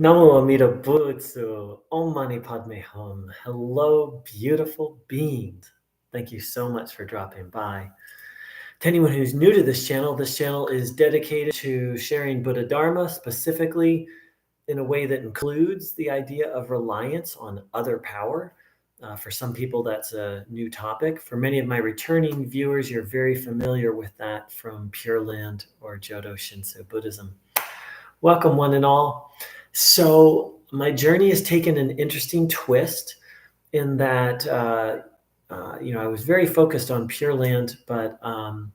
Namo Amida Butsu, Om Mani Padme Hum. Hello, beautiful beings. Thank you so much for dropping by. To anyone who's new to this channel is dedicated to sharing Buddha Dharma, specifically in a way that includes the idea of reliance on other power. For some people, that's a new topic. For many of my returning viewers, you're very familiar with that from Pure Land or Jodo Shinshu Buddhism. Welcome, one and all. So my journey has taken an interesting twist in that, I was very focused on Pure Land, but I'm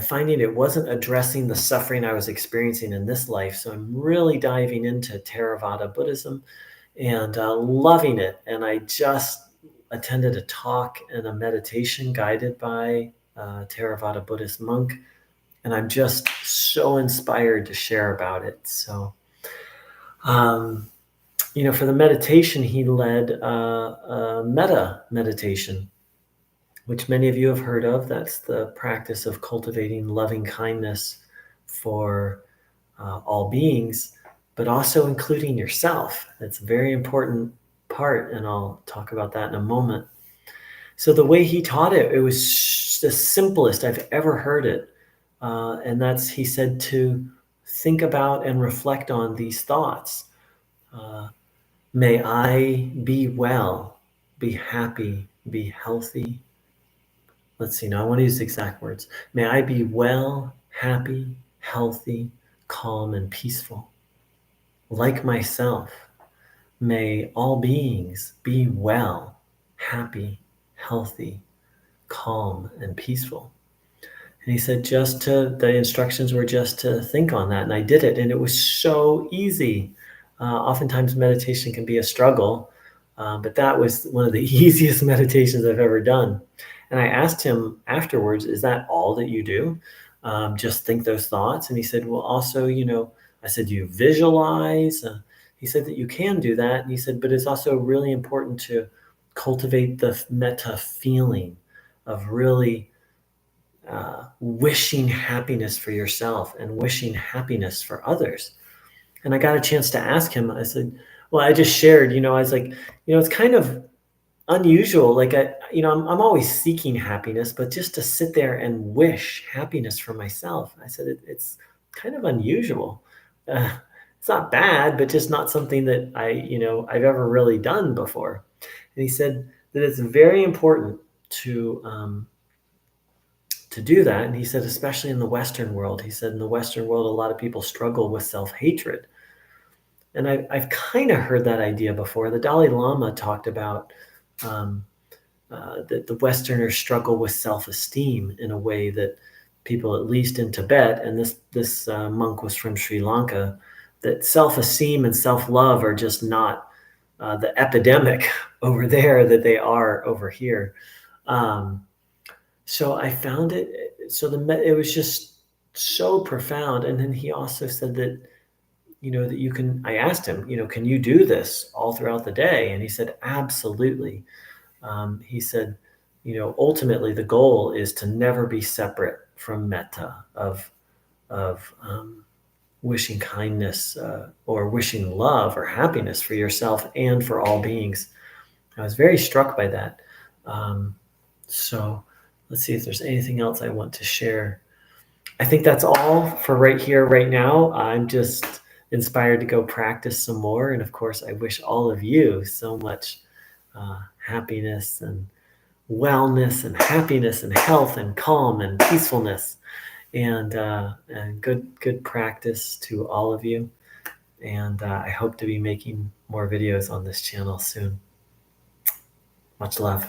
finding it wasn't addressing the suffering I was experiencing in this life. So I'm really diving into Theravada Buddhism and loving it. And I just attended a talk and a meditation guided by a Theravada Buddhist monk. And I'm just so inspired to share about it. So, for the meditation, he led a metta meditation, which many of you have heard of. That's the practice of cultivating loving kindness for all beings, but also including yourself. That's a very important part, and I'll talk about that in a moment. So the way he taught it, it was the simplest I've ever heard it. And that's, he said, to think about and reflect on these thoughts. May I be well, be happy, be healthy. Let's see, now I want to use the exact words. May I be well, happy, healthy, calm, and peaceful. Like myself, may all beings be well, happy, healthy, calm, and peaceful. And he said, the instructions were just to think on that. And I did it, and it was so easy. Oftentimes meditation can be a struggle, but that was one of the easiest meditations I've ever done. And I asked him afterwards, is that all that you do? Just think those thoughts? And he said, well, also, I said, do you visualize? He said that you can do that. And he said, but it's also really important to cultivate the metta feeling of really wishing happiness for yourself and wishing happiness for others. And I got a chance to ask him. I said, well, I just shared, I was like, it's kind of unusual. Like, I'm always seeking happiness, but just to sit there and wish happiness for myself. I said, it's kind of unusual. It's not bad, but just not something that I've ever really done before. And he said that it's very important to do that. And he said, especially in the Western world, he said in the Western world, a lot of people struggle with self-hatred. And I've kind of heard that idea before. The Dalai Lama talked about that the Westerners struggle with self-esteem in a way that people, at least in Tibet, and this monk was from Sri Lanka, that self-esteem and self-love are just not the epidemic over there that they are over here. So I found it, it was just so profound. And then he also said that, that you can, I asked him, can you do this all throughout the day? And he said, absolutely. He said, ultimately the goal is to never be separate from metta, of wishing kindness or wishing love or happiness for yourself and for all beings. I was very struck by that. So let's see if there's anything else I want to share. I think that's all for right here, right now. I'm just inspired to go practice some more. And of course, I wish all of you so much happiness and wellness and happiness and health and calm and peacefulness and good practice to all of you. And I hope to be making more videos on this channel soon. Much love.